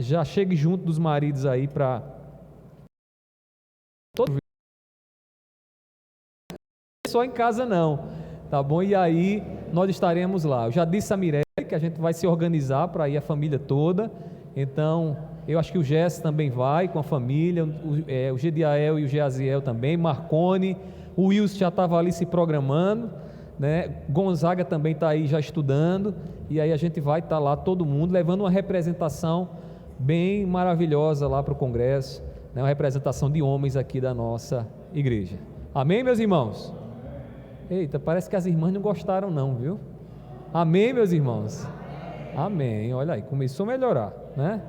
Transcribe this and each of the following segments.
já chegue junto dos maridos aí para todo só em casa não, tá bom? E aí nós estaremos lá. Eu já disse a Mirelle que a gente vai se organizar para ir a família toda. Então, eu acho que o Jess também vai com a família, o Gediael e o Geaziel também, Marcone, o Wilson já estava ali se programando, né? Gonzaga também está aí já estudando, e aí a gente vai estar lá todo mundo, levando uma representação bem maravilhosa lá para o congresso, né? Uma representação de homens aqui da nossa igreja. Amém, meus irmãos? Eita, parece que as irmãs não gostaram não, viu? Amém, meus irmãos? Amém, olha aí, começou a melhorar, né?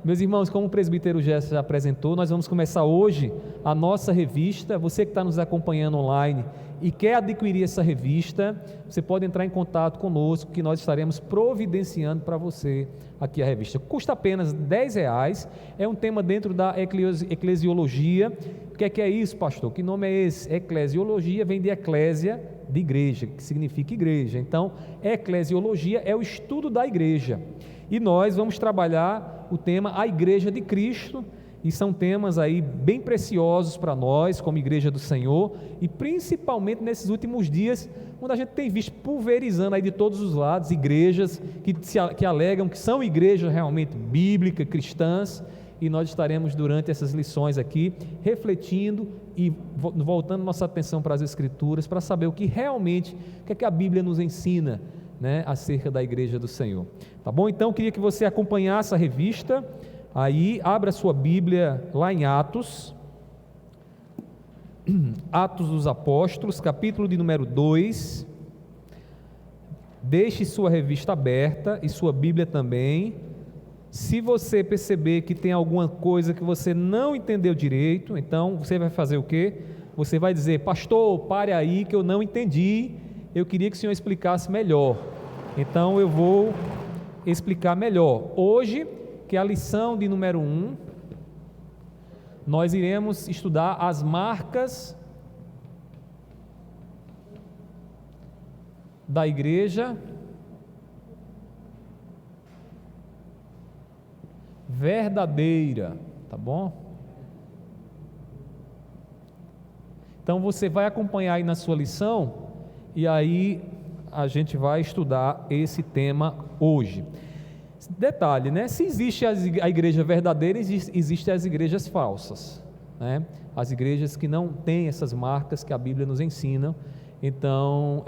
Meus irmãos, como o presbítero Gerson já apresentou, nós vamos começar hoje a nossa revista. Você que está nos acompanhando online e quer adquirir essa revista, você pode entrar em contato conosco, que nós estaremos providenciando para você aqui a revista. Custa apenas R$10, é um tema dentro da eclesiologia. O que é isso, pastor? Que nome é esse? Eclesiologia vem de eclésia, de igreja, que significa igreja. Então, eclesiologia é o estudo da igreja. E nós vamos trabalhar o tema A Igreja de Cristo, e são temas aí bem preciosos para nós, como Igreja do Senhor, e principalmente nesses últimos dias, onde a gente tem visto pulverizando aí de todos os lados, igrejas que alegam que são igrejas realmente bíblicas, cristãs, e nós estaremos durante essas lições aqui, refletindo e voltando nossa atenção para as Escrituras, para saber o que realmente, o que é que a Bíblia nos ensina, né, acerca da Igreja do Senhor. Tá bom? Então, queria que você acompanhasse a revista. Aí, abra sua Bíblia lá em Atos, Atos dos Apóstolos, capítulo de número 2. Deixe sua revista aberta e sua Bíblia também. Se você perceber que tem alguma coisa que você não entendeu direito, então você vai fazer o quê? Você vai dizer: pastor, pare aí que eu não entendi, eu queria que o senhor explicasse melhor. Então eu vou explicar melhor. Hoje, que é a lição de número 1, nós iremos estudar as marcas da igreja verdadeira, tá bom? Então você vai acompanhar aí na sua lição, e aí a gente vai estudar esse tema hoje. Detalhe, né? Se existe a igreja verdadeira, existem as igrejas falsas, né? As igrejas que não têm essas marcas que a Bíblia nos ensina. Então,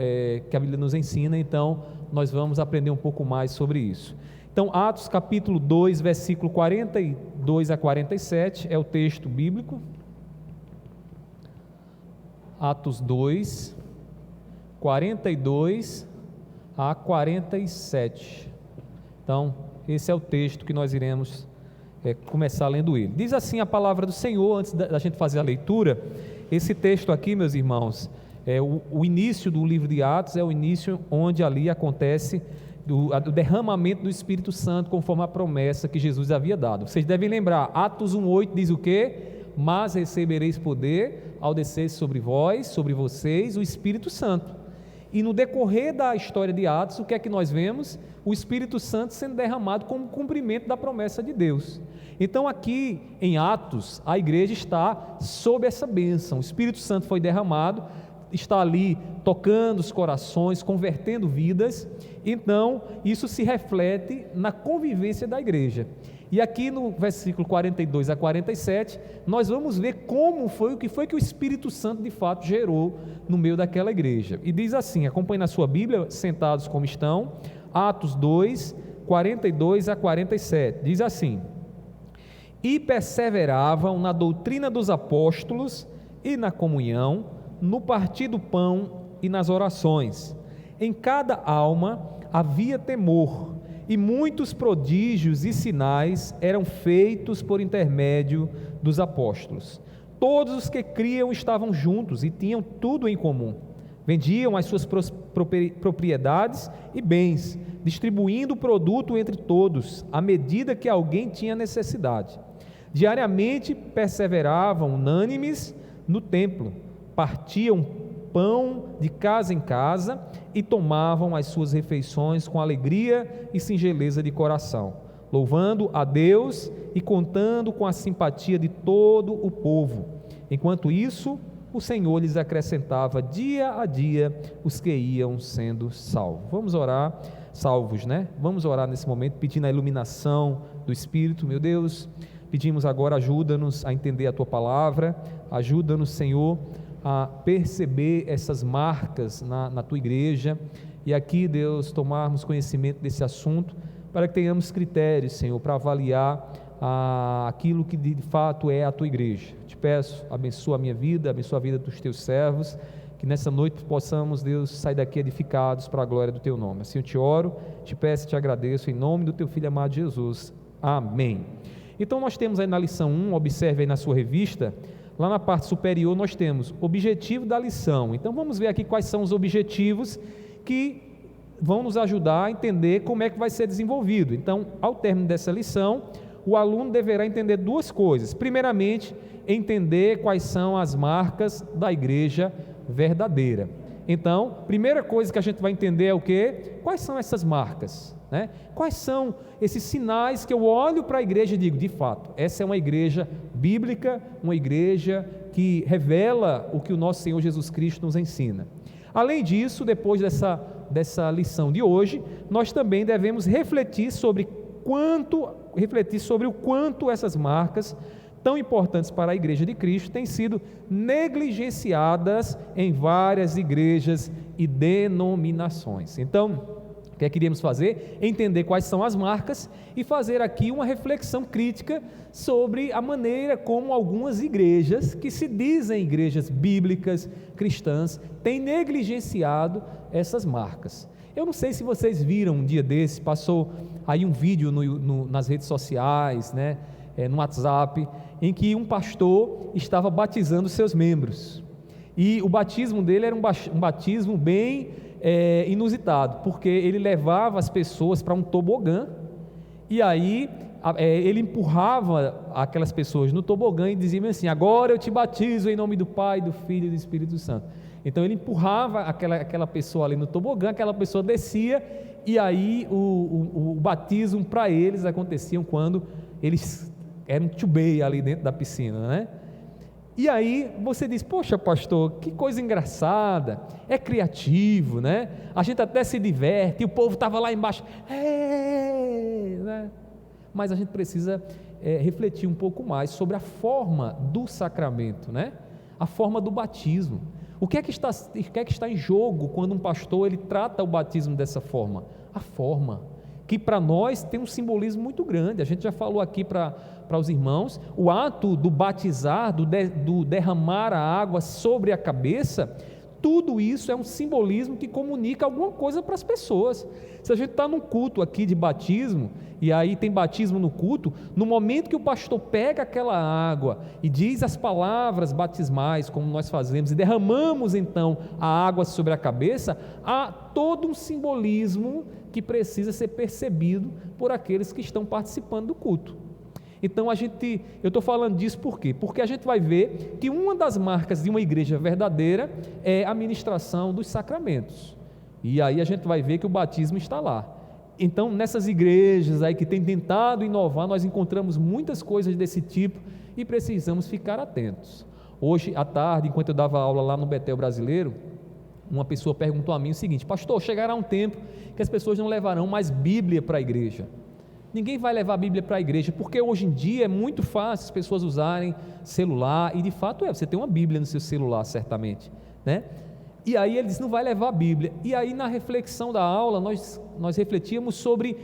então nós vamos aprender um pouco mais sobre isso. Então, Atos capítulo 2, versículo 42 a 47 é o texto bíblico. Atos 2, 42 a 47. Então, esse é o texto que nós iremos começar lendo ele. Diz assim a palavra do Senhor, antes da gente fazer a leitura. Esse texto aqui, meus irmãos, o início do livro de Atos é o início onde ali acontece do derramamento do Espírito Santo, conforme a promessa que Jesus havia dado. Vocês devem lembrar, Atos 1,8 diz o quê? Mas recebereis poder ao descer sobre vós, sobre vocês, o Espírito Santo. E no decorrer da história de Atos, o que é que nós vemos? O Espírito Santo sendo derramado como cumprimento da promessa de Deus. Então aqui em Atos, a igreja está sob essa bênção. O Espírito Santo foi derramado, está ali tocando os corações, convertendo vidas. Então isso se reflete na convivência da igreja. E aqui no versículo 42 a 47, nós vamos ver o que foi que o Espírito Santo de fato gerou no meio daquela igreja. E diz assim, acompanhe na sua Bíblia, sentados como estão, Atos 2, 42 a 47, diz assim: e perseveravam na doutrina dos apóstolos e na comunhão, no partir do pão e nas orações. Em cada alma havia temor, e muitos prodígios e sinais eram feitos por intermédio dos apóstolos. Todos os que criam estavam juntos e tinham tudo em comum. Vendiam as suas propriedades e bens, distribuindo o produto entre todos, à medida que alguém tinha necessidade. Diariamente perseveravam unânimes no templo, partiam pão de casa em casa e tomavam as suas refeições com alegria e singeleza de coração, louvando a Deus e contando com a simpatia de todo o povo. Enquanto isso, o Senhor lhes acrescentava dia a dia os que iam sendo salvos. Vamos orar, salvos, né? Vamos orar nesse momento, pedindo a iluminação do Espírito. Meu Deus, pedimos agora, ajuda-nos a entender a Tua palavra, ajuda-nos, Senhor, a perceber essas marcas na Tua igreja, e aqui, Deus, tomarmos conhecimento desse assunto, para que tenhamos critérios, Senhor, para avaliar aquilo que de fato é a Tua igreja. Te peço, abençoa a minha vida, abençoa a vida dos Teus servos, que nessa noite possamos, Deus, sair daqui edificados para a glória do Teu nome. Assim eu te oro, te peço e te agradeço, em nome do Teu Filho amado Jesus. Amém. Então nós temos aí na lição 1, observe aí na sua revista, lá na parte superior nós temos objetivo da lição. Então vamos ver aqui quais são os objetivos que vão nos ajudar a entender como é que vai ser desenvolvido. Então, ao término dessa lição, o aluno deverá entender duas coisas. Primeiramente, entender quais são as marcas da igreja verdadeira. Então, primeira coisa que a gente vai entender é o quê? Quais são essas marcas, né? Quais são esses sinais que eu olho para a igreja e digo, de fato, essa é uma igreja bíblica, uma igreja que revela o que o nosso Senhor Jesus Cristo nos ensina. Além disso, depois dessa lição de hoje, nós também devemos refletir sobre o quanto essas marcas tão importantes para a igreja de Cristo têm sido negligenciadas em várias igrejas e denominações. Então, o que queríamos fazer? Entender quais são as marcas e fazer aqui uma reflexão crítica sobre a maneira como algumas igrejas, que se dizem igrejas bíblicas, cristãs, têm negligenciado essas marcas. Eu não sei se vocês viram um dia desse, passou aí um vídeo nas redes sociais, né, no WhatsApp, em que um pastor estava batizando seus membros, e o batismo dele era um batismo bem inusitado, porque ele levava as pessoas para um tobogã, e aí ele empurrava aquelas pessoas no tobogã e dizia assim: agora eu te batizo em nome do Pai, do Filho e do Espírito Santo. Então ele empurrava aquela pessoa ali no tobogã, aquela pessoa descia, e aí o batismo para eles acontecia quando eles eram tchubei ali dentro da piscina, né? E aí você diz: poxa, pastor, que coisa engraçada, é criativo, né? A gente até se diverte, e o povo estava lá embaixo, né? Mas a gente precisa refletir um pouco mais sobre a forma do sacramento, né? A forma do batismo. O que é que está em jogo quando um pastor ele trata o batismo dessa forma? A forma, que para nós tem um simbolismo muito grande. A gente já falou aqui para os irmãos, o ato do batizar, do derramar a água sobre a cabeça, tudo isso é um simbolismo que comunica alguma coisa para as pessoas. Se a gente está num culto aqui de batismo, e aí tem batismo no culto, no momento que o pastor pega aquela água e diz as palavras batismais, como nós fazemos, e derramamos então a água sobre a cabeça, há todo um simbolismo que precisa ser percebido por aqueles que estão participando do culto. Então eu estou falando disso por quê? Porque a gente vai ver que uma das marcas de uma igreja verdadeira é a ministração dos sacramentos, e aí a gente vai ver que o batismo está lá. Então nessas igrejas aí que têm tentado inovar, nós encontramos muitas coisas desse tipo e precisamos ficar atentos. Hoje à tarde, enquanto eu dava aula lá no Betel Brasileiro, uma pessoa perguntou a mim o seguinte: pastor, chegará um tempo que as pessoas não levarão mais Bíblia para a igreja. Ninguém vai levar a Bíblia para a igreja, porque hoje em dia é muito fácil as pessoas usarem celular, e de fato você tem uma Bíblia no seu celular, certamente, né? E aí ele disse: não vai levar a Bíblia. E aí na reflexão da aula nós refletíamos sobre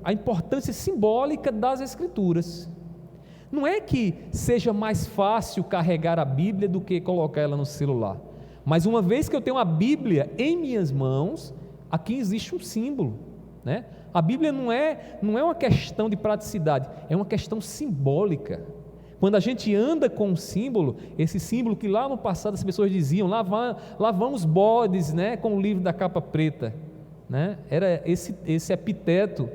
a importância simbólica das Escrituras. Não é que seja mais fácil carregar a Bíblia do que colocar ela no celular, mas uma vez que eu tenho a Bíblia em minhas mãos, aqui existe um símbolo, né? A Bíblia não é uma questão de praticidade, é uma questão simbólica. Quando a gente anda com um símbolo, esse símbolo que lá no passado as pessoas diziam: lá vão os bodes, né, com o livro da capa preta, né? Era esse epiteto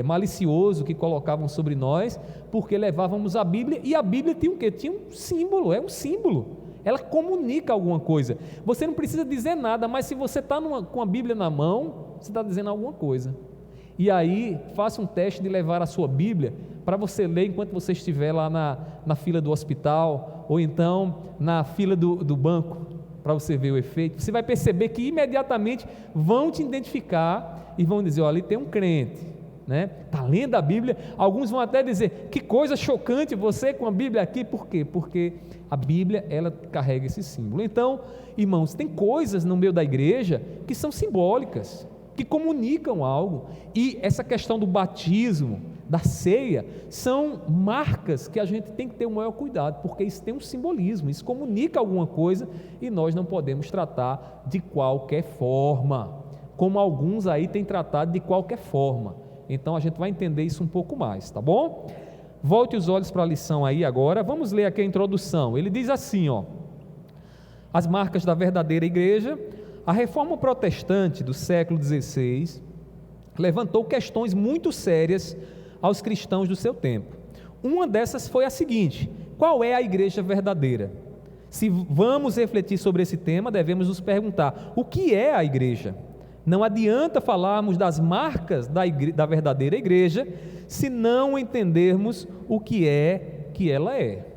malicioso que colocavam sobre nós, porque levávamos a Bíblia, e a Bíblia tinha o quê? Tinha um símbolo, é um símbolo. Ela comunica alguma coisa. Você não precisa dizer nada, mas se você está com a Bíblia na mão, você está dizendo alguma coisa. E aí, faça um teste de levar a sua Bíblia para você ler enquanto você estiver lá na fila do hospital, ou então na fila do banco, para você ver o efeito. Você vai perceber que imediatamente vão te identificar e vão dizer: olha, ali tem um crente, né? Está lendo a Bíblia. Alguns vão até dizer: que coisa chocante você com a Bíblia aqui. Por quê? Porque a Bíblia, ela carrega esse símbolo. Então, irmãos, tem coisas no meio da igreja que são simbólicas, que comunicam algo, e essa questão do batismo, da ceia, são marcas que a gente tem que ter o maior cuidado, porque isso tem um simbolismo, isso comunica alguma coisa, e nós não podemos tratar de qualquer forma, como alguns aí têm tratado de qualquer forma. Então a gente vai entender isso um pouco mais, tá bom? Volte os olhos para a lição aí agora, vamos ler aqui a introdução. Ele diz assim, ó: as marcas da verdadeira igreja. A reforma protestante do século XVI levantou questões muito sérias aos cristãos do seu tempo. Uma dessas foi a seguinte: qual é a igreja verdadeira? Se vamos refletir sobre esse tema, devemos nos perguntar: o que é a igreja? Não adianta falarmos das marcas da verdadeira igreja se não entendermos o que ela é.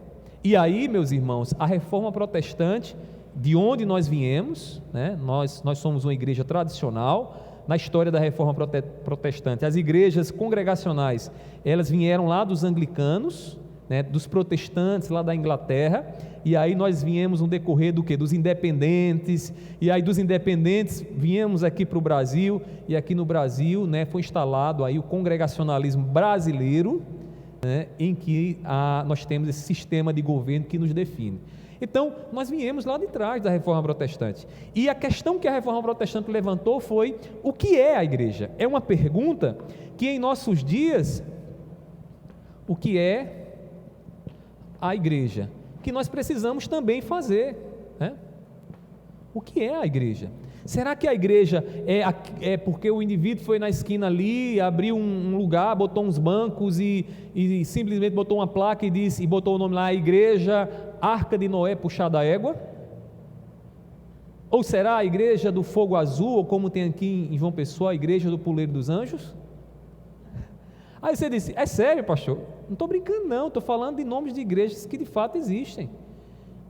E aí, meus irmãos, a reforma protestante, de onde nós viemos, né? Nós somos uma igreja tradicional. Na história da reforma protestante, as igrejas congregacionais, elas vieram lá dos anglicanos, né? Dos protestantes lá da Inglaterra, e aí nós viemos no decorrer do quê? Dos independentes, e aí dos independentes viemos aqui para o Brasil, e aqui no Brasil, né, foi instalado aí o congregacionalismo brasileiro, né, em que nós temos esse sistema de governo que nos define. Então, nós viemos lá de trás da reforma protestante, e a questão que a reforma protestante levantou foi: o que é a igreja? É uma pergunta que em nossos dias, o que é a igreja? Que nós precisamos também fazer, né? O que é a igreja? Será que a igreja é porque o indivíduo foi na esquina ali, abriu um lugar, botou uns bancos e simplesmente botou uma placa e botou o nome lá: Igreja Arca de Noé Puxada à Égua? Ou será a igreja do Fogo Azul, ou como tem aqui em João Pessoa, a igreja do Puleiro dos Anjos? Aí você disse: é sério, pastor? Não estou brincando não, estou falando de nomes de igrejas que de fato existem.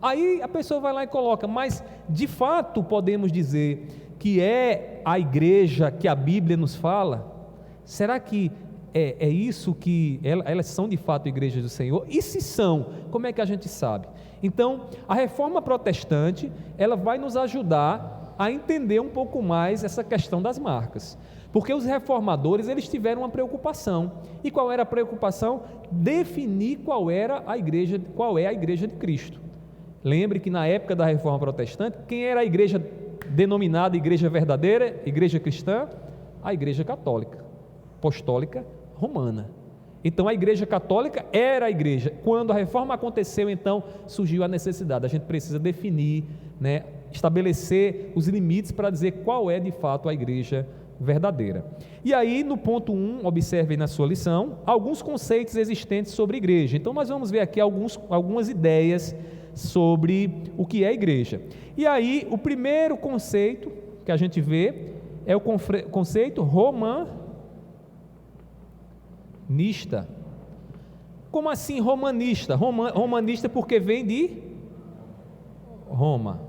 Aí a pessoa vai lá e coloca: mas de fato podemos dizer que é a igreja que a Bíblia nos fala? Será que é isso que elas são de fato igrejas do Senhor? E se são, como é que a gente sabe? Então, a reforma protestante, ela vai nos ajudar a entender um pouco mais essa questão das marcas, porque os reformadores, eles tiveram uma preocupação. E qual era a preocupação? Definir qual é a igreja de Cristo. Lembre que na época da reforma protestante, quem era a igreja denominada igreja verdadeira, igreja cristã? A igreja católica, apostólica romana. Então a igreja católica era a igreja. Quando a reforma aconteceu, então surgiu a necessidade. A gente precisa definir, né, estabelecer os limites para dizer qual é de fato a igreja verdadeira. E aí no ponto 1, observe na sua lição, alguns conceitos existentes sobre igreja. Então nós vamos ver aqui algumas ideias sobre o que é igreja. E aí o primeiro conceito que a gente vê é o conceito romanista. Como assim romanista? Romanista porque vem de Roma.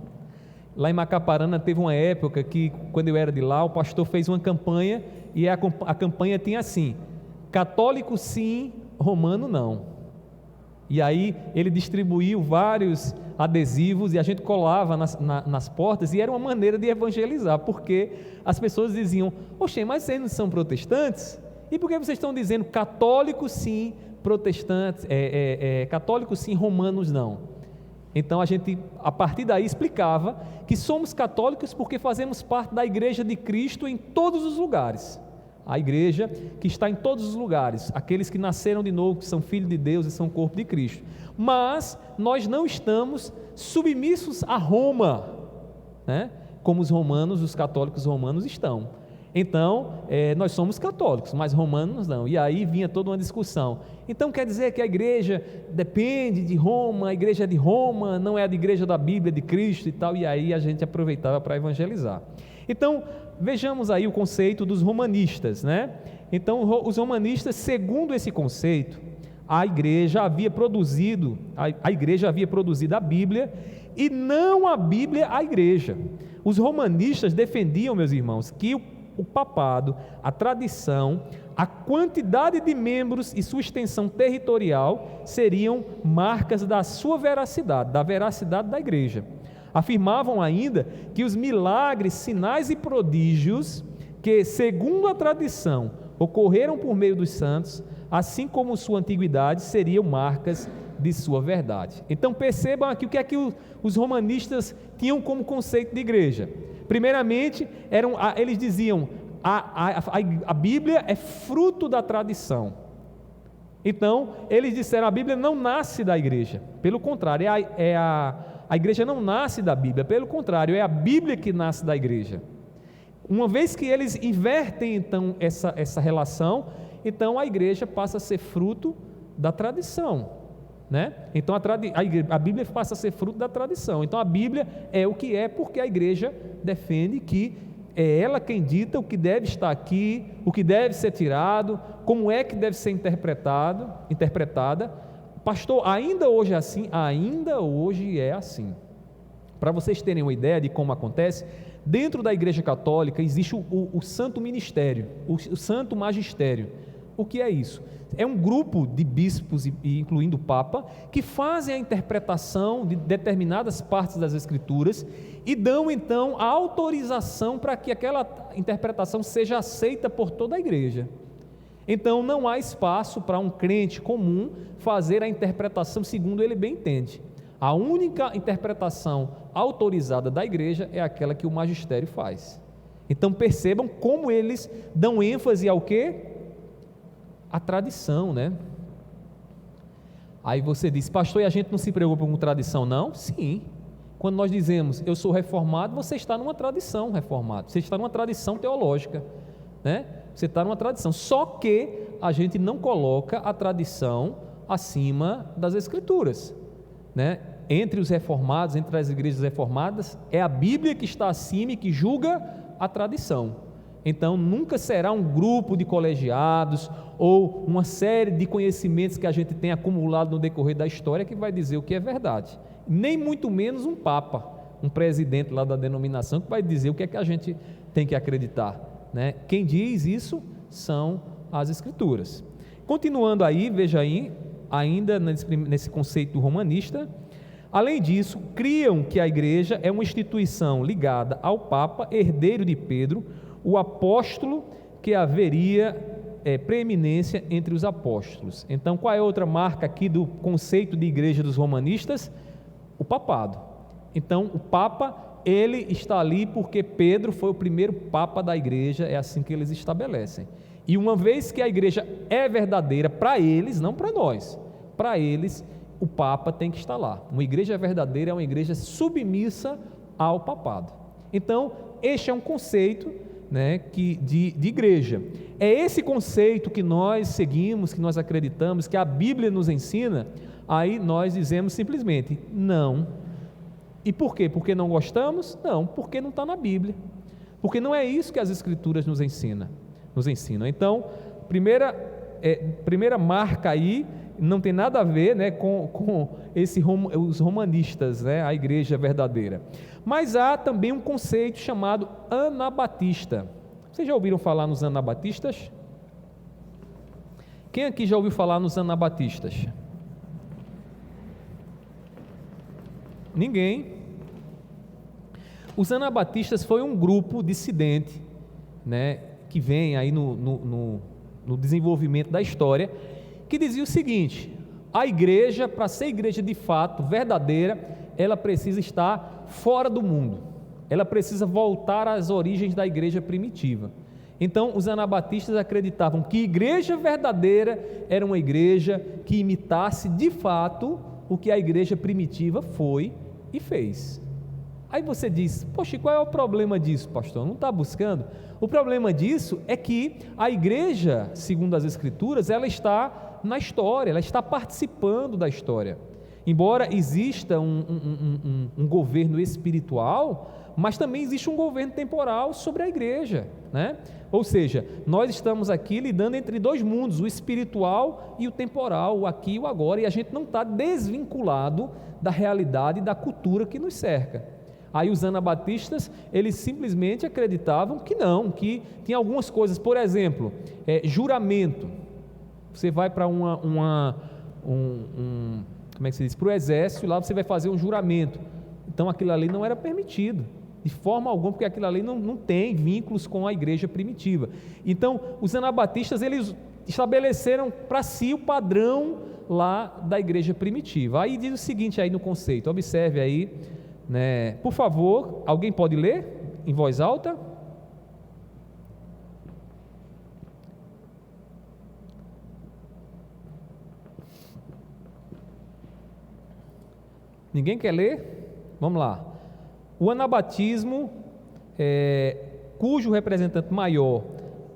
Lá em Macaparana teve uma época que, quando eu era de lá, o pastor fez uma campanha, e a campanha tinha assim: católico sim, romano não. E aí ele distribuiu vários adesivos e a gente colava nas portas, e era uma maneira de evangelizar, porque as pessoas diziam: oxe, mas vocês não são protestantes? E por que vocês estão dizendo católico sim, protestantes, católico sim, romanos não? Então a gente, a partir daí, explicava que somos católicos porque fazemos parte da igreja de Cristo em todos os lugares. A igreja que está em todos os lugares, aqueles que nasceram de novo, que são filhos de Deus e são corpo de Cristo. Mas nós não estamos submissos a Roma, né? Como os católicos romanos estão. Então, nós somos católicos, mas romanos não. E aí vinha toda uma discussão. Então quer dizer que a igreja depende de Roma, a igreja de Roma não é a igreja da Bíblia, de Cristo e tal. E aí a gente aproveitava para evangelizar. Então, vejamos aí o conceito dos romanistas, né? Então, os romanistas, segundo esse conceito, a igreja havia produzido a Bíblia, e não a Bíblia a igreja. Os romanistas defendiam, meus irmãos, que o papado, a tradição, a quantidade de membros e sua extensão territorial seriam marcas da sua veracidade, da veracidade da igreja. Afirmavam ainda que os milagres, sinais e prodígios que, segundo a tradição, ocorreram por meio dos santos, assim como sua antiguidade, seriam marcas de sua verdade. Então percebam aqui o que é que os romanistas tinham como conceito de igreja. Primeiramente, eles diziam: a Bíblia é fruto da tradição. Então, eles disseram: a Bíblia não nasce da igreja, pelo contrário, a igreja não nasce da Bíblia, pelo contrário, é a Bíblia que nasce da igreja. Uma vez que eles invertem então essa relação, então a igreja passa a ser fruto da tradição, né? Então a Bíblia passa a ser fruto da tradição. Então a Bíblia é o que é, porque a igreja defende que é ela quem dita o que deve estar aqui, o que deve ser tirado, como é que deve ser interpretada. Pastor, ainda hoje é assim? Ainda hoje é assim. Para vocês terem uma ideia de como acontece, dentro da Igreja Católica existe o Santo Ministério, o Santo Magistério. O que é isso? É um grupo de bispos, incluindo o Papa, que fazem a interpretação de determinadas partes das Escrituras e dão então a autorização para que aquela interpretação seja aceita por toda a igreja. Então não há espaço para um crente comum fazer a interpretação segundo ele bem entende. A única interpretação autorizada da igreja é aquela que o magistério faz. Então percebam como eles dão ênfase ao quê? A tradição, né? Aí você diz: pastor, e a gente não se preocupa com tradição, não? Sim. Quando nós dizemos eu sou reformado, você está numa tradição reformada, você está numa tradição teológica, né? Você está numa tradição, só que a gente não coloca a tradição acima das Escrituras, né? Entre os reformados, entre as igrejas reformadas, é a Bíblia que está acima e que julga a tradição. Então nunca será um grupo de colegiados ou uma série de conhecimentos que a gente tem acumulado no decorrer da história que vai dizer o que é verdade, nem muito menos um papa, um presidente lá da denominação que vai dizer o que é que a gente tem que acreditar, né? Quem diz isso são as Escrituras. Continuando aí, veja aí, ainda nesse conceito romanista, além disso, criam que a igreja é uma instituição ligada ao Papa, herdeiro de Pedro, o apóstolo, que haveria preeminência entre os apóstolos. Então, qual é a outra marca aqui do conceito de igreja dos romanistas? O papado. Então, o Papa, ele está ali porque Pedro foi o primeiro Papa da igreja, é assim que eles estabelecem. E uma vez que a igreja é verdadeira para eles, não para nós, para eles, o Papa tem que estar lá. Uma igreja verdadeira é uma igreja submissa ao papado. Então, este é um conceito, né, de igreja. É esse conceito que nós seguimos, que nós acreditamos, que a Bíblia nos ensina. Aí nós dizemos simplesmente não. E por quê? Porque não gostamos? Não, porque não está na Bíblia, porque não é isso que as Escrituras nos ensinam. Então, primeira marca aí não tem nada a ver, né, com os romanistas, né, a igreja verdadeira. Mas há também um conceito chamado anabatista. Vocês já ouviram falar nos anabatistas? Quem aqui já ouviu falar nos anabatistas? Ninguém. Os anabatistas foi um grupo dissidente, né, que vem aí no desenvolvimento da história, que dizia o seguinte: a igreja, para ser igreja de fato, verdadeira, ela precisa estar fora do mundo, ela precisa voltar às origens da igreja primitiva. Então os anabatistas acreditavam que igreja verdadeira era uma igreja que imitasse de fato o que a igreja primitiva foi e fez. Aí você diz: poxa, qual é o problema disso, pastor? Não está buscando? O problema disso é que a igreja, segundo as Escrituras, ela está na história, ela está participando da história. Embora exista um governo espiritual, mas também existe um governo temporal sobre a igreja, né? Ou seja, nós estamos aqui lidando entre dois mundos, o espiritual e o temporal, o aqui e o agora, e a gente não está desvinculado da realidade e da cultura que nos cerca. Aí os anabatistas, eles simplesmente acreditavam que não, que tinha algumas coisas, por exemplo, juramento. Você vai para como é que se diz? Para o exército, e lá você vai fazer um juramento. Então aquilo ali não era permitido, de forma alguma, porque aquilo ali não tem vínculos com a igreja primitiva. Então os anabatistas, eles estabeleceram para si o padrão lá da igreja primitiva. Aí diz o seguinte aí no conceito, observe aí, né? Por favor, alguém pode ler em voz alta? Ninguém quer ler? Vamos lá. O anabatismo, cujo representante maior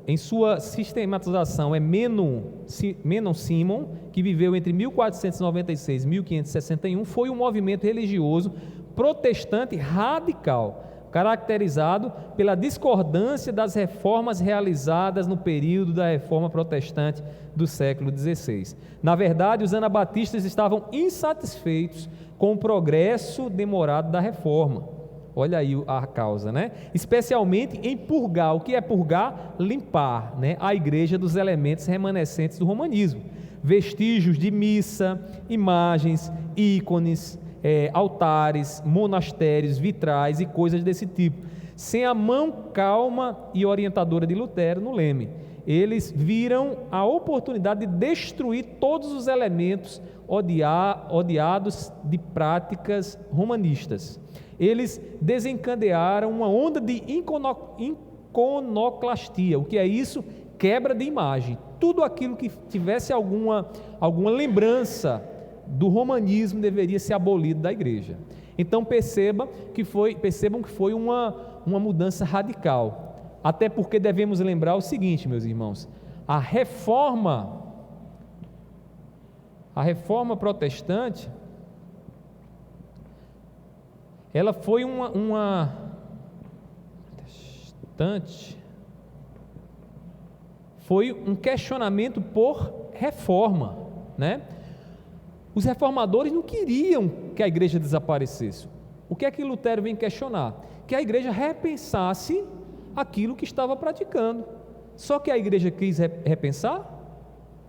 em sua sistematização é Menon Simon, que viveu entre 1496 e 1561, foi um movimento religioso protestante radical, caracterizado pela discordância das reformas realizadas no período da reforma protestante do século XVI. Na verdade, os anabatistas estavam insatisfeitos com o progresso demorado da reforma. Olha aí a causa, né? Especialmente em purgar. O que é purgar? Limpar, né, a igreja dos elementos remanescentes do romanismo. Vestígios de missa, imagens, ícones, altares, monastérios, vitrais e coisas desse tipo. Sem a mão calma e orientadora de Lutero no leme, eles viram a oportunidade de destruir todos os elementos odiados de práticas romanistas. Eles desencadearam uma onda de iconoclastia. O que é isso? Quebra de imagem. Tudo aquilo que tivesse alguma lembrança do romanismo deveria ser abolido da igreja. Então percebam que foi uma mudança radical. Até porque devemos lembrar o seguinte, meus irmãos: a reforma protestante, ela foi foi um questionamento por reforma, né? Os reformadores não queriam que a igreja desaparecesse. O que é que Lutero vem questionar? Que a igreja repensasse aquilo que estava praticando. Só que a igreja quis repensar?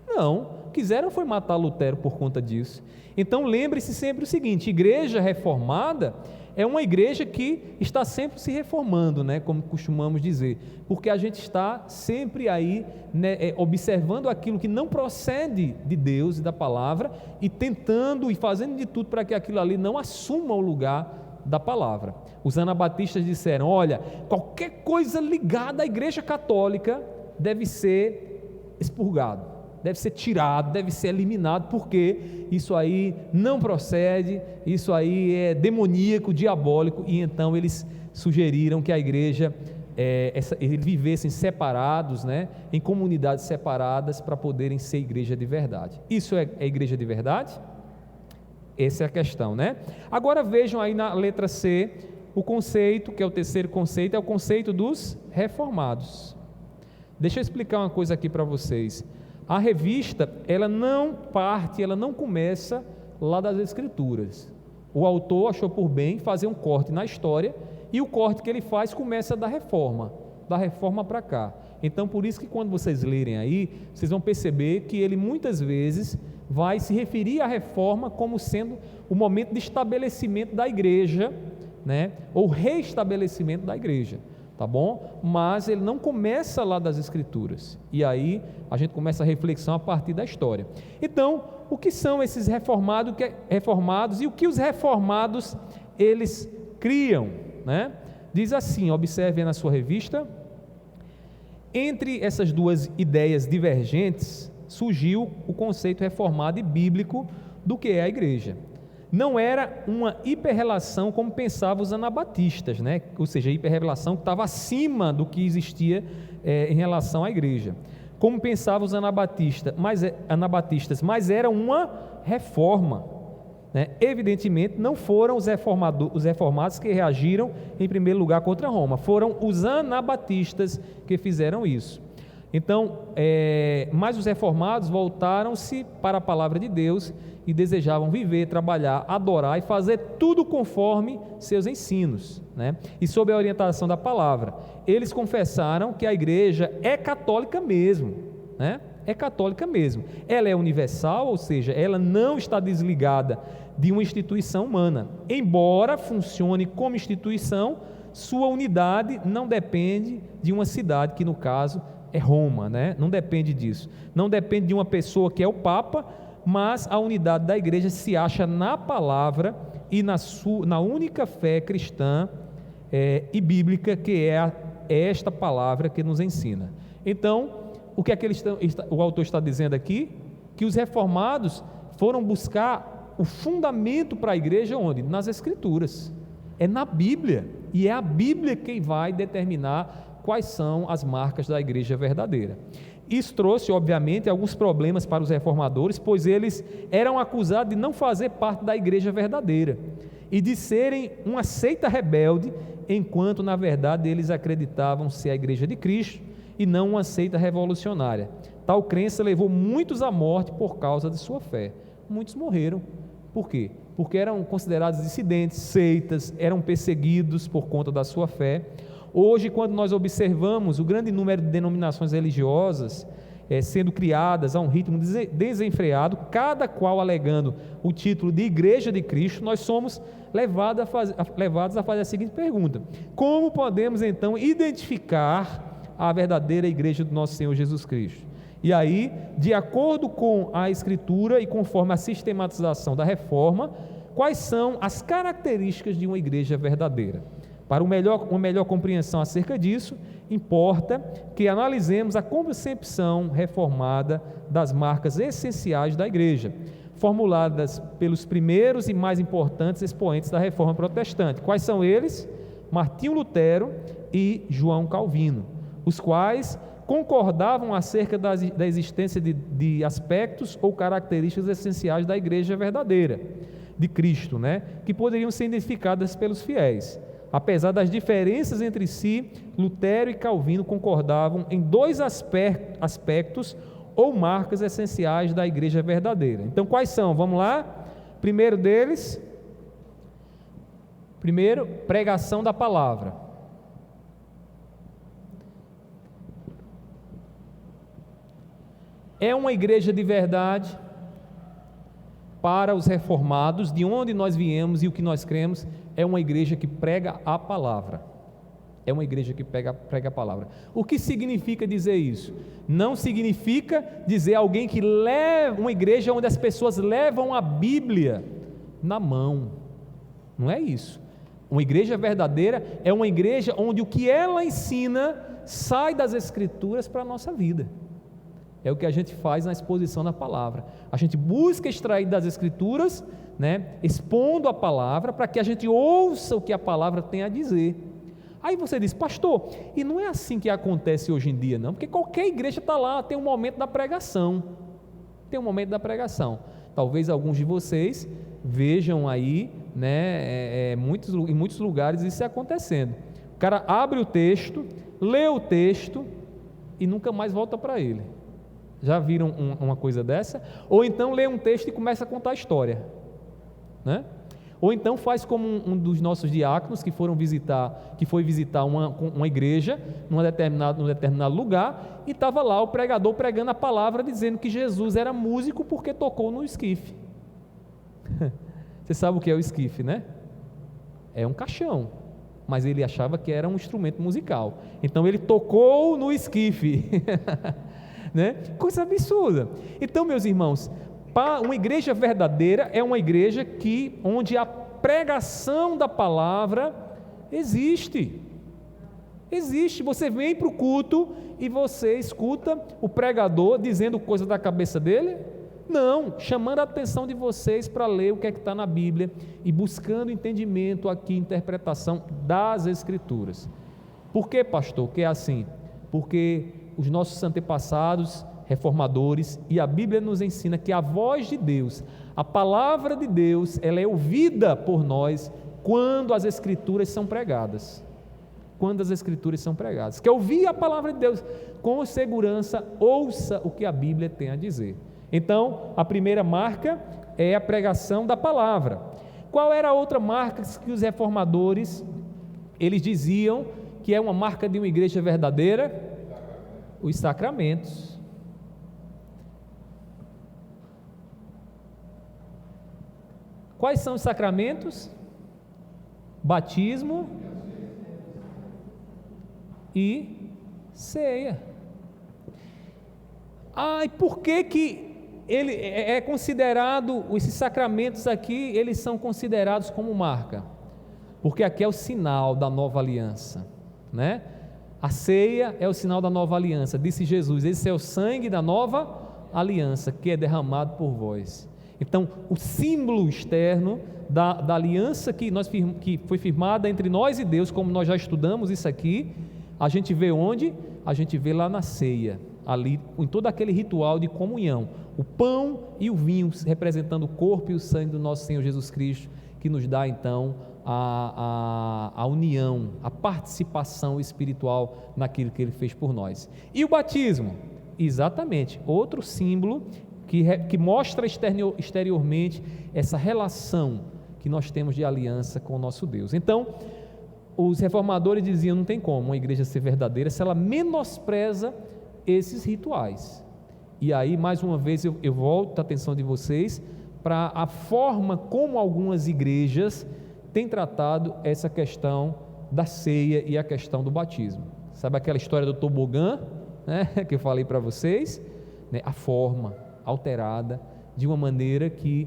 Não. Quiseram foi matar Lutero por conta disso. Então lembre-se sempre o seguinte: igreja reformada é uma igreja que está sempre se reformando, né, como costumamos dizer, porque a gente está sempre aí, né, observando aquilo que não procede de Deus e da palavra, e tentando e fazendo de tudo para que aquilo ali não assuma o lugar da palavra. Os anabatistas disseram: olha, qualquer coisa ligada à igreja católica deve ser expurgado, deve ser tirado, deve ser eliminado, porque isso aí não procede, isso aí é demoníaco, diabólico. E então eles sugeriram que a igreja, eles vivessem separados, né, em comunidades separadas, para poderem ser igreja de verdade. Isso é igreja de verdade? Essa é a questão, né? Agora vejam aí na letra C, o conceito, que é o terceiro conceito, é o conceito dos reformados. Deixa eu explicar uma coisa aqui para vocês. A revista, ela não começa lá das Escrituras. O autor achou por bem fazer um corte na história, e o corte que ele faz começa da reforma para cá. Então, por isso que quando vocês lerem aí, vocês vão perceber que ele muitas vezes vai se referir à reforma como sendo o momento de estabelecimento da igreja, né, ou reestabelecimento da igreja. Tá bom? Mas ele não começa lá das Escrituras, e aí a gente começa a reflexão a partir da história. Então, o que são esses reformados e o que os reformados eles criam, né? Diz assim, observe na sua revista: entre essas duas ideias divergentes surgiu o conceito reformado e bíblico do que é a igreja. Não era uma hiperrelação como pensavam os anabatistas, né? Ou seja, a hiperrelação que estava acima do que existia em relação à igreja, como pensavam os anabatistas, mas era uma reforma. né? Evidentemente, não foram os reformados que reagiram em primeiro lugar contra Roma, foram os anabatistas que fizeram isso. Então, mas os reformados voltaram-se para a palavra de Deus e desejavam viver, trabalhar, adorar e fazer tudo conforme seus ensinos, né? E sob a orientação da palavra. Eles confessaram que a igreja é católica mesmo, né? É católica mesmo. Ela é universal, ou seja, ela não está desligada de uma instituição humana. Embora funcione como instituição, sua unidade não depende de uma cidade, que no caso é Roma, né? Não depende disso. Não depende de uma pessoa que é o Papa, mas a unidade da igreja se acha na palavra e na única fé cristã e bíblica, que é esta palavra que nos ensina. Então, o que é que o autor está dizendo aqui? Que os reformados foram buscar o fundamento para a igreja onde? Nas Escrituras. É na Bíblia, e é a Bíblia quem vai determinar quais são as marcas da igreja verdadeira. Isso trouxe, obviamente, alguns problemas para os reformadores, pois eles eram acusados de não fazer parte da igreja verdadeira e de serem uma seita rebelde, enquanto na verdade eles acreditavam ser a igreja de Cristo e não uma seita revolucionária. Tal crença levou muitos à morte por causa de sua fé. Muitos morreram. Por quê? Porque eram considerados dissidentes, seitas, eram perseguidos por conta da sua fé. Hoje, quando nós observamos o grande número de denominações religiosas sendo criadas a um ritmo desenfreado, cada qual alegando o título de Igreja de Cristo, nós somos levados a fazer a seguinte pergunta: como podemos então identificar a verdadeira igreja do nosso Senhor Jesus Cristo? E aí, de acordo com a Escritura e conforme a sistematização da Reforma, quais são as características de uma igreja verdadeira? Para uma melhor compreensão acerca disso, importa que analisemos a concepção reformada das marcas essenciais da igreja, formuladas pelos primeiros e mais importantes expoentes da Reforma Protestante. Quais são eles? Martinho Lutero e João Calvino, os quais concordavam acerca da existência de aspectos ou características essenciais da igreja verdadeira, de Cristo, né? Que poderiam ser identificadas pelos fiéis. Apesar das diferenças entre si, Lutero e Calvino concordavam em dois aspectos ou marcas essenciais da igreja verdadeira. Então, quais são? Vamos lá? Primeiro deles, pregação da palavra. É uma igreja de verdade para os reformados, de onde nós viemos e o que nós cremos. É uma igreja que prega a palavra. É uma igreja que prega a palavra. O que significa dizer isso? Não significa dizer alguém que leva uma igreja onde as pessoas levam a Bíblia na mão. Não é isso. Uma igreja verdadeira é uma igreja onde o que ela ensina sai das Escrituras para a nossa vida. É o que a gente faz na exposição da palavra. A gente busca extrair das Escrituras, né, expondo a palavra, para que a gente ouça o que a palavra tem a dizer. Aí você diz: pastor, e não é assim que acontece hoje em dia, não? Porque qualquer igreja está lá, tem um momento da pregação. Tem um momento da pregação. Talvez alguns de vocês vejam aí, né, em muitos lugares isso acontecendo. O cara abre o texto, lê o texto e nunca mais volta para ele. Já viram uma coisa dessa? Ou então lê um texto e começa a contar a história, né? Ou então faz como um dos nossos diáconos que foi visitar uma igreja num determinado lugar, e estava lá o pregador pregando a palavra, dizendo que Jesus era músico porque tocou no esquife. Você sabe o que é o esquife, né? É um caixão, mas ele achava que era um instrumento musical, então ele tocou no esquife. Né? Coisa absurda. Então, meus irmãos, uma igreja verdadeira é uma igreja onde a pregação da palavra existe. Você vem para o culto e você escuta o pregador dizendo coisa da cabeça dele? Não, chamando a atenção de vocês para ler o que é que está na Bíblia e buscando entendimento aqui, interpretação das Escrituras. Por que, pastor, que é assim? Porque os nossos antepassados reformadores, e a Bíblia nos ensina que a voz de Deus, a palavra de Deus, ela é ouvida por nós quando as Escrituras são pregadas. Quando as Escrituras são pregadas. Quer ouvir a palavra de Deus com segurança, ouça o que a Bíblia tem a dizer. Então, a primeira marca é a pregação da palavra. Qual era a outra marca que os reformadores, eles diziam que é uma marca de uma igreja verdadeira? Os sacramentos. Quais são os sacramentos? Batismo e ceia. E por que ele é considerado, esses sacramentos aqui, eles são considerados como marca? Porque aqui é o sinal da nova aliança, né? A ceia é o sinal da nova aliança, disse Jesus, esse é o sangue da nova aliança, que é derramado por vós. Então, o símbolo externo da aliança que foi firmada entre nós e Deus, como nós já estudamos isso aqui, a gente vê onde? A gente vê lá na ceia, ali em todo aquele ritual de comunhão, o pão e o vinho representando o corpo e o sangue do nosso Senhor Jesus Cristo, que nos dá então a união, a participação espiritual naquilo que Ele fez por nós. E o batismo? Exatamente, outro símbolo que mostra exteriormente essa relação que nós temos de aliança com o nosso Deus. Então, os reformadores diziam, não tem como uma igreja ser verdadeira se ela menospreza esses rituais. E aí, mais uma vez, eu volto a atenção de vocês para a forma como algumas igrejas têm tratado essa questão da ceia e a questão do batismo. Sabe aquela história do tobogã, né, que eu falei para vocês? Né, a forma alterada de uma maneira que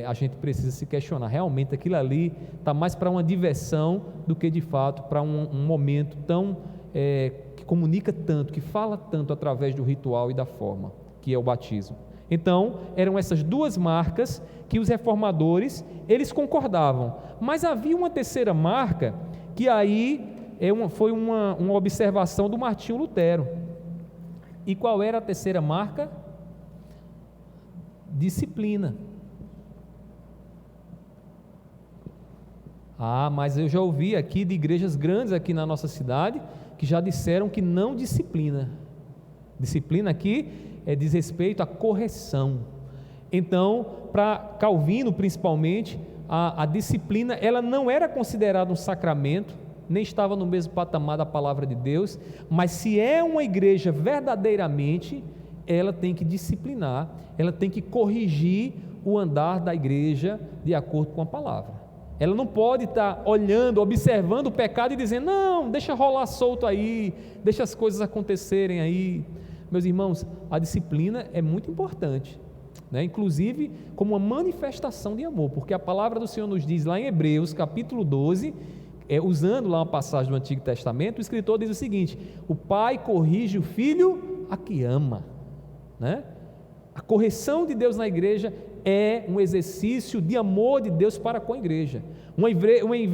a gente precisa se questionar. Realmente aquilo ali está mais para uma diversão do que de fato para um momento tão que comunica tanto, que fala tanto através do ritual e da forma, que é o batismo. Então, eram essas duas marcas que os reformadores, eles concordavam, mas havia uma terceira marca, que aí foi uma observação do Martinho Lutero. E qual era a terceira marca? Disciplina. Mas eu já ouvi aqui de igrejas grandes aqui na nossa cidade, que já disseram que não disciplina. Disciplina aqui diz respeito à correção. Então, para Calvino principalmente, a disciplina, ela não era considerada um sacramento, nem estava no mesmo patamar da palavra de Deus, mas se é uma igreja verdadeiramente, ela tem que disciplinar, ela tem que corrigir o andar da igreja de acordo com a palavra. Ela não pode estar olhando, observando o pecado e dizendo, não, deixa rolar solto aí, deixa as coisas acontecerem aí. Meus irmãos, a disciplina é muito importante, né? Inclusive como uma manifestação de amor, porque a palavra do Senhor nos diz lá em Hebreus capítulo 12, usando lá uma passagem do Antigo Testamento, o escritor diz o seguinte: o pai corrige o filho a que ama, né? A correção de Deus na igreja é um exercício de amor de Deus para com a igreja.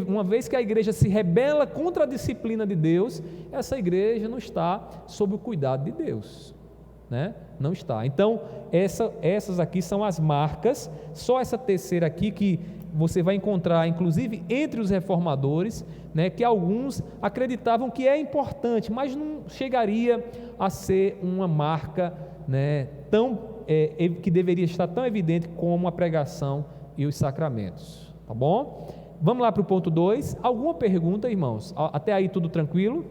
Uma vez que a igreja se rebela contra a disciplina de Deus, essa igreja não está sob o cuidado de Deus, né? Não está. Então, essas aqui são as marcas, só essa terceira aqui que você vai encontrar, inclusive entre os reformadores, né, que alguns acreditavam que é importante, mas não chegaria a ser uma marca, né, que deveria estar tão evidente como a pregação e os sacramentos. Tá bom? Vamos lá para o ponto 2. Alguma pergunta, irmãos? Até aí tudo tranquilo?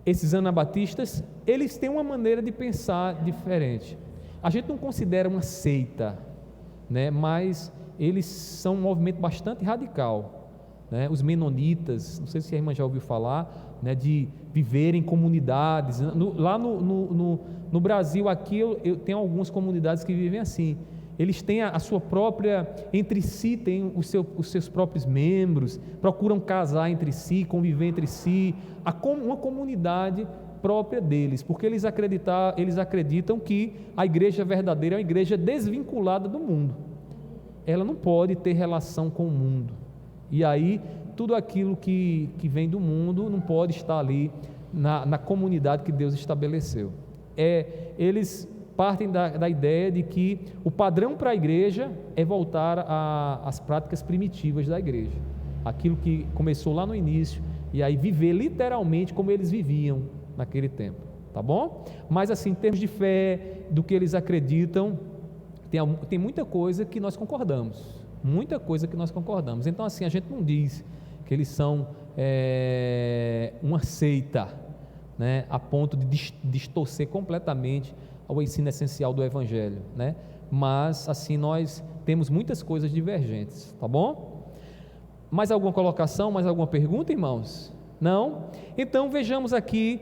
Esses anabatistas, eles têm uma maneira de pensar diferente. A gente não considera uma seita, né? Mas eles são um movimento bastante radical, né? Os menonitas, não sei se a irmã já ouviu falar, né, de viver em comunidades. Lá no Brasil, aqui eu tenho algumas comunidades que vivem assim. Eles têm a sua própria, entre si têm os seus próprios membros, procuram casar entre si, conviver entre si, uma comunidade própria deles, porque eles acreditam que a igreja verdadeira é uma igreja desvinculada do mundo, ela não pode ter relação com o mundo, e aí tudo aquilo que vem do mundo não pode estar ali na comunidade que Deus estabeleceu. Eles partem da ideia de que o padrão para a igreja é voltar às práticas primitivas da igreja, aquilo que começou lá no início, e aí viver literalmente como eles viviam naquele tempo, tá bom? Mas assim, em termos de fé, do que eles acreditam, tem muita coisa que nós concordamos, então assim, a gente não diz que eles são uma seita, né, a ponto de distorcer completamente ao ensino essencial do Evangelho, né? Mas assim, nós temos muitas coisas divergentes, tá bom? Mais alguma colocação, mais alguma pergunta, irmãos? Não? Então vejamos aqui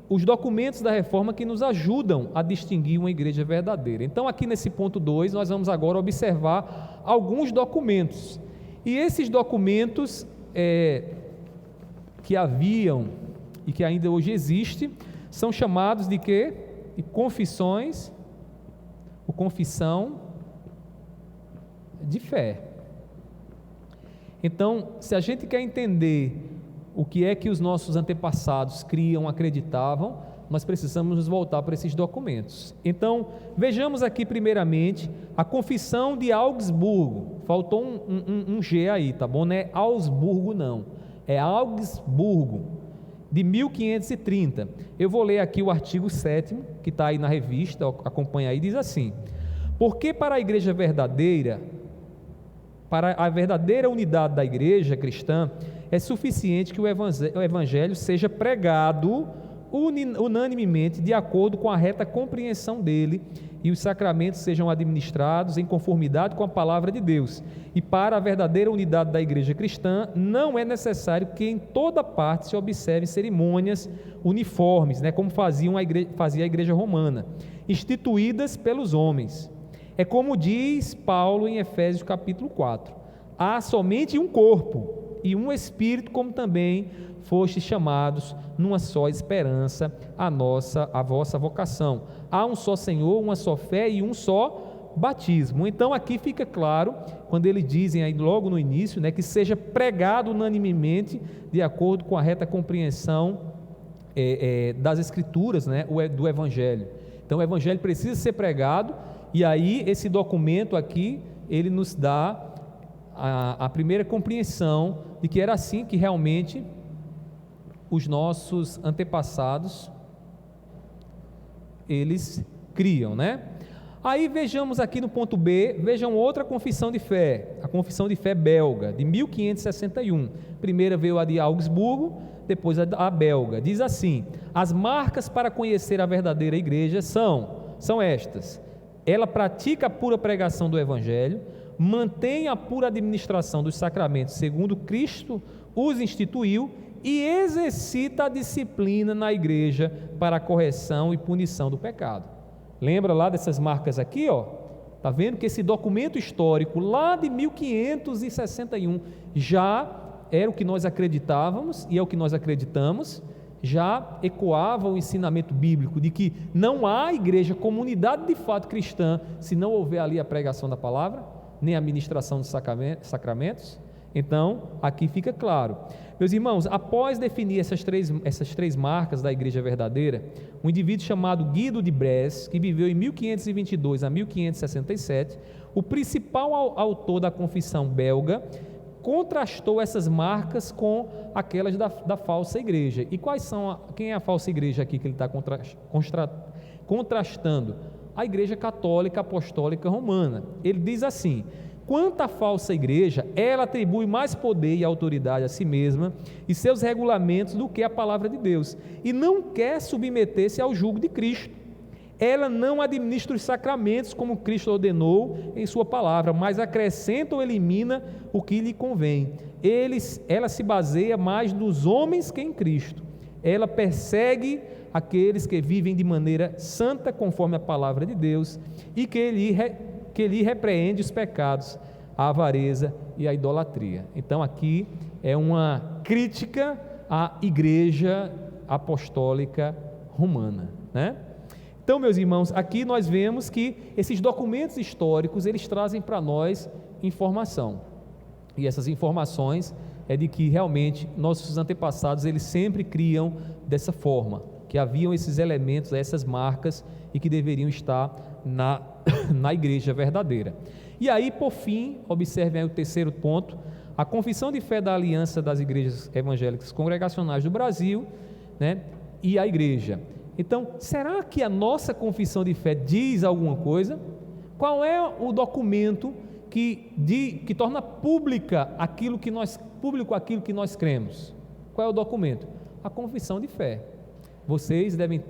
os documentos da reforma que nos ajudam a distinguir uma igreja verdadeira. Então aqui nesse ponto 2, nós vamos agora observar alguns documentos, e esses documentos que haviam e que ainda hoje existem, são chamados de quê? De confissões, ou confissão de fé. Então, se a gente quer entender o que é que os nossos antepassados criam, acreditavam, nós precisamos nos voltar para esses documentos. Então, vejamos aqui primeiramente a Confissão de Augsburgo. Faltou um G aí, tá bom? Não é Augsburgo não, é Augsburgo, de 1530. Eu vou ler aqui o artigo 7º, que está aí na revista, acompanha aí, diz assim: porque para a igreja verdadeira, para a verdadeira unidade da igreja cristã, é suficiente que o evangelho seja pregado unanimemente de acordo com a reta compreensão dele, e os sacramentos sejam administrados em conformidade com a palavra de Deus. E para a verdadeira unidade da igreja cristã, não é necessário que em toda parte se observem cerimônias uniformes, né, como fazia a igreja romana, instituídas pelos homens. É como diz Paulo em Efésios capítulo 4, há somente um corpo e um espírito, como também fostes chamados numa só esperança, a vossa vocação. Há um só Senhor, uma só fé e um só batismo. Então aqui fica claro, quando eles dizem aí logo no início, né, que seja pregado unanimemente de acordo com a reta compreensão das Escrituras, né, do Evangelho. Então o Evangelho precisa ser pregado, e aí esse documento aqui, ele nos dá a primeira compreensão de que era assim que realmente os nossos antepassados eles criam, né? Aí vejamos aqui no ponto B, vejam outra confissão de fé, a confissão de fé belga, de 1561. Primeira veio a de Augsburgo, depois a belga. Diz assim: as marcas para conhecer a verdadeira igreja são estas: ela pratica a pura pregação do Evangelho, mantém a pura administração dos sacramentos segundo Cristo os instituiu, e exercita a disciplina na igreja para a correção e punição do pecado. Lembra lá dessas marcas aqui, ó? Tá vendo que esse documento histórico lá de 1561 já era o que nós acreditávamos e é o que nós acreditamos, já ecoava o ensinamento bíblico de que não há igreja, comunidade de fato cristã, se não houver ali a pregação da palavra, nem a ministração dos sacramentos. Então, aqui fica claro. Meus irmãos, após definir essas três marcas da igreja verdadeira, um indivíduo chamado Guido de Bresse, que viveu em 1522 a 1567, o principal autor da confissão belga, contrastou essas marcas com aquelas da falsa igreja. E quem é a falsa igreja aqui que ele está contrastando? A igreja católica apostólica romana. Ele diz assim: quanto à falsa igreja, ela atribui mais poder e autoridade a si mesma e seus regulamentos do que a palavra de Deus, e não quer submeter-se ao jugo de Cristo. Ela não administra os sacramentos como Cristo ordenou em sua palavra, mas acrescenta ou elimina o que lhe convém. Ela se baseia mais nos homens que em Cristo. Ela persegue aqueles que vivem de maneira santa conforme a palavra de Deus e que lhe repreende os pecados, a avareza e a idolatria. Então aqui é uma crítica à igreja apostólica romana, né? Então, meus irmãos, aqui nós vemos que esses documentos históricos, eles trazem para nós informação, e essas informações, é de que realmente nossos antepassados, eles sempre criam dessa forma, que haviam esses elementos, essas marcas, e que deveriam estar na igreja verdadeira. E aí, por fim, observem aí o terceiro ponto: a confissão de fé da Aliança das Igrejas Evangélicas Congregacionais do Brasil, né, e a igreja. Então, será que a nossa confissão de fé diz alguma coisa? Qual é o documento que torna público aquilo que nós cremos? Qual é o documento? A confissão de fé. Vocês devem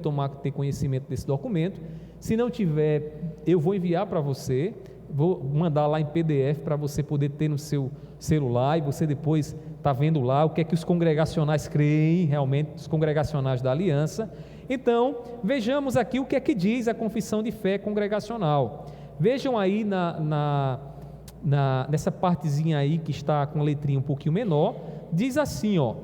ter conhecimento desse documento. Se não tiver, eu vou enviar para você, vou mandar lá em PDF para você poder ter no seu celular, e você depois está vendo lá o que é que os congregacionais creem, realmente, os congregacionais da aliança. Então, vejamos aqui o que é que diz a confissão de fé congregacional. Vejam aí nessa partezinha aí que está com a letrinha um pouquinho menor, diz assim, ó: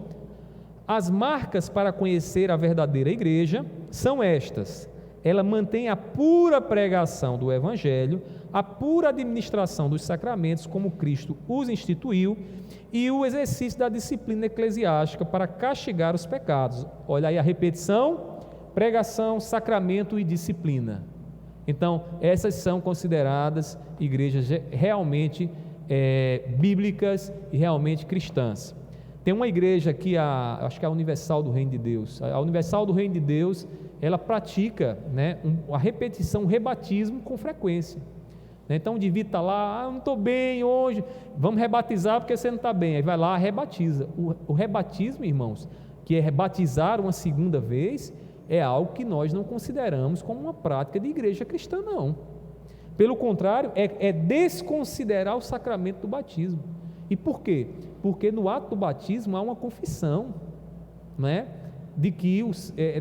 as marcas para conhecer a verdadeira igreja são estas: ela mantém a pura pregação do Evangelho, a pura administração dos sacramentos como Cristo os instituiu, e o exercício da disciplina eclesiástica para castigar os pecados. Olha aí a repetição: pregação, sacramento e disciplina. Então, essas são consideradas igrejas realmente bíblicas e realmente cristãs. Tem uma igreja aqui, acho que é a Universal do Reino de Deus. A Universal do Reino de Deus, ela pratica, né, a repetição, o rebatismo com frequência. Então, o indivíduo está lá: não estou bem hoje, vamos rebatizar porque você não está bem. Aí vai lá, rebatiza. O rebatismo, irmãos, que é rebatizar uma segunda vez, é algo que nós não consideramos como uma prática de igreja cristã, não. Pelo contrário, é desconsiderar o sacramento do batismo. E por quê? Porque no ato do batismo há uma confissão, né, de que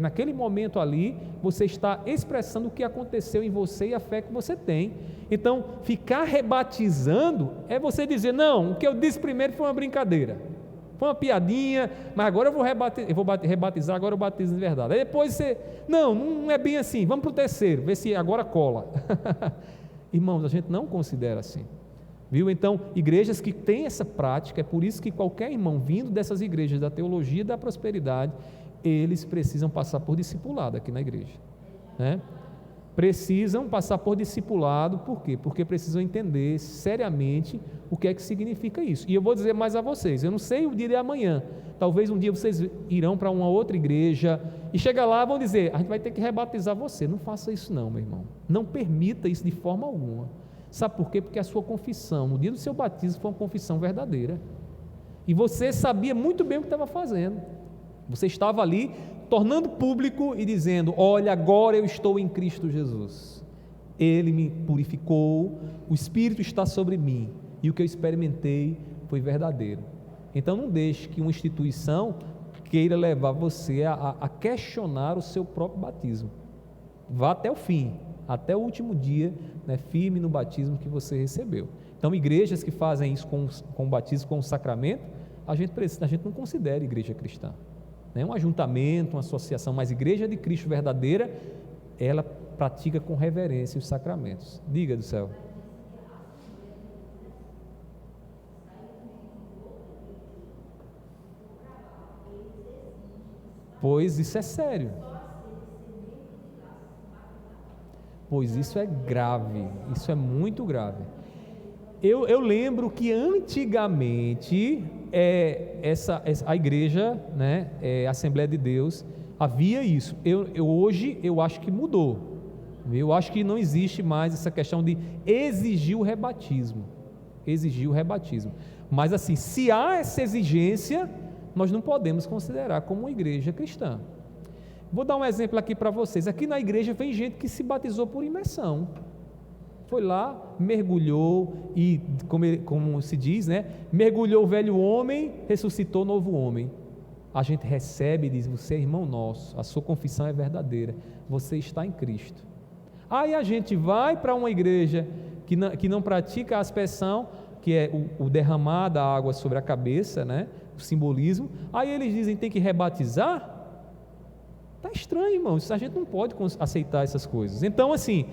naquele momento ali você está expressando o que aconteceu em você e a fé que você tem. Então, ficar rebatizando é você dizer: não, o que eu disse primeiro foi uma brincadeira, foi uma piadinha, mas agora eu vou rebatizar, agora eu batizo de verdade. Aí depois você: não é bem assim, vamos para o terceiro, ver se agora cola. Irmãos, a gente não considera assim, viu? Então, igrejas que têm essa prática, é por isso que qualquer irmão vindo dessas igrejas da teologia e da prosperidade, eles precisam passar por discipulado aqui na igreja, né? Precisam passar por discipulado. Por quê? Porque precisam entender seriamente o que é que significa isso. E eu vou dizer mais a vocês: eu não sei o dia de amanhã, talvez um dia vocês irão para uma outra igreja e chega lá, vão dizer: a gente vai ter que rebatizar você. Não faça isso não, meu irmão, não permita isso de forma alguma. Sabe por quê? Porque a sua confissão no dia do seu batismo foi uma confissão verdadeira, e você sabia muito bem o que estava fazendo. Você estava ali tornando público e dizendo: olha, agora eu estou em Cristo Jesus, Ele me purificou, o Espírito está sobre mim, e o que eu experimentei foi verdadeiro. Então não deixe que uma instituição queira levar você a questionar o seu próprio batismo. Vá até o fim, até o último dia, né, firme no batismo que você recebeu. Então, igrejas que fazem isso com o batismo, com o sacramento, a gente não considera igreja cristã. Um ajuntamento, uma associação, mas igreja de Cristo verdadeira, ela pratica com reverência os sacramentos. Diga, do céu. Pois isso é sério. Pois isso é grave, isso é muito grave. Eu lembro que antigamente a igreja, né, a Assembleia de Deus, havia isso. Hoje eu acho que mudou. Eu acho que não existe mais essa questão de exigir o rebatismo. Mas assim, se há essa exigência, nós não podemos considerar como uma igreja cristã. Vou dar um exemplo aqui para vocês. Aqui na igreja vem gente que se batizou por imersão. Foi lá, mergulhou e, como se diz, né, mergulhou o velho homem, ressuscitou o novo homem. A gente recebe e diz: você é irmão nosso, a sua confissão é verdadeira, você está em Cristo. Aí a gente vai para uma igreja que não pratica a aspersão, que é o derramar da água sobre a cabeça, né, o simbolismo. Aí eles dizem: tem que rebatizar? Está estranho, irmãos, a gente não pode aceitar essas coisas. Então, assim,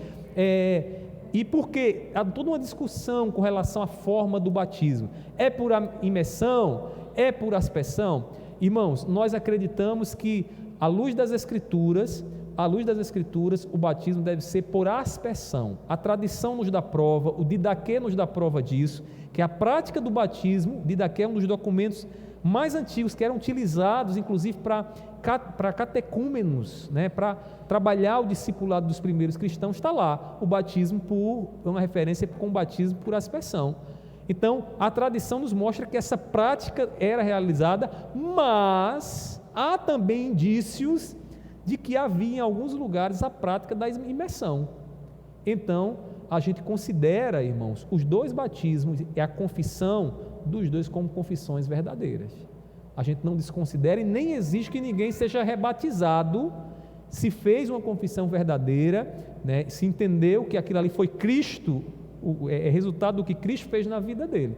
e porque há toda uma discussão com relação à forma do batismo. É por imersão? é por aspersão? Irmãos, nós acreditamos que, à luz das Escrituras, o batismo deve ser por aspersão. A tradição nos dá prova, o Didaquê nos dá prova disso, que a prática do batismo, Didaquê é um dos documentos mais antigos que eram utilizados, inclusive, para catecúmenos, né, para trabalhar o discipulado dos primeiros cristãos. Está lá o batismo uma referência com o batismo por aspersão. Então, a tradição nos mostra que essa prática era realizada, mas há também indícios de que havia em alguns lugares a prática da imersão. Então, a gente considera, irmãos, os dois batismos e a confissão dos dois como confissões verdadeiras. A gente não desconsidera e nem exige que ninguém seja rebatizado se fez uma confissão verdadeira, né, se entendeu que aquilo ali foi Cristo, é resultado do que Cristo fez na vida dele.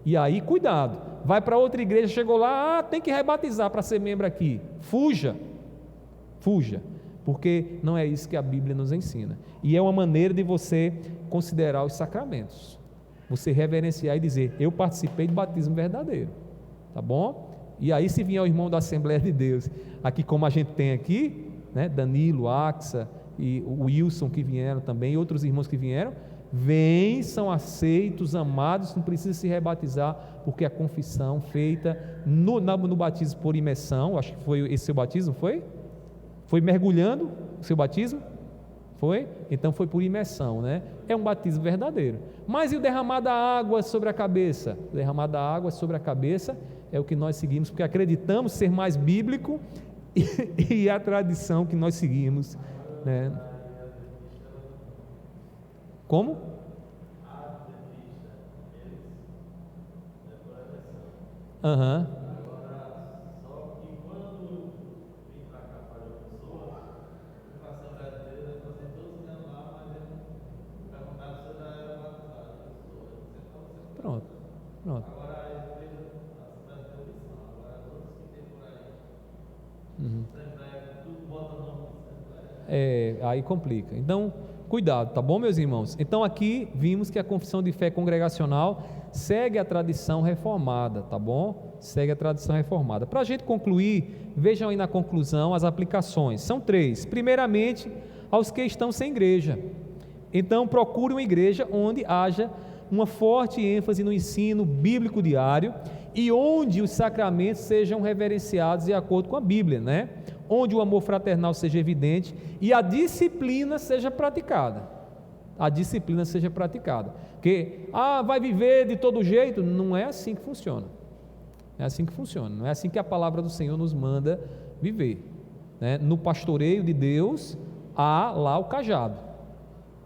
E aí, cuidado, vai para outra igreja, chegou lá, tem que rebatizar para ser membro aqui. Fuja, porque não é isso que a Bíblia nos ensina. E é uma maneira de você considerar os sacramentos, você reverenciar e dizer: eu participei do batismo verdadeiro, tá bom? E aí, se vier o irmão da Assembleia de Deus, aqui como a gente tem aqui, né, Danilo, Axa e o Wilson que vieram também, e outros irmãos que vieram, vêm, são aceitos, amados, não precisa se rebatizar, porque a confissão feita no batismo por imersão, acho que foi esse seu batismo, foi mergulhando o seu batismo? Foi? Então foi por imersão, né? É um batismo verdadeiro. Mas e o derramar da água sobre a cabeça? O derramar da água sobre a cabeça é o que nós seguimos, porque acreditamos ser mais bíblico e a tradição que nós seguimos, né? Como? Aham. Pronto. Aí complica. Então, cuidado, tá bom, meus irmãos? Então, aqui vimos que a confissão de fé congregacional segue a tradição reformada, tá bom? Segue a tradição reformada. Para a gente concluir, vejam aí na conclusão as aplicações. São 3. Primeiramente, aos que estão sem igreja. Então, procure uma igreja onde haja uma forte ênfase no ensino bíblico diário e onde os sacramentos sejam reverenciados de acordo com a Bíblia, né? Onde o amor fraternal seja evidente e a disciplina seja praticada. Porque, vai viver de todo jeito? Não é assim que funciona. Não é assim que a palavra do Senhor nos manda viver, né? No pastoreio de Deus, há lá o cajado.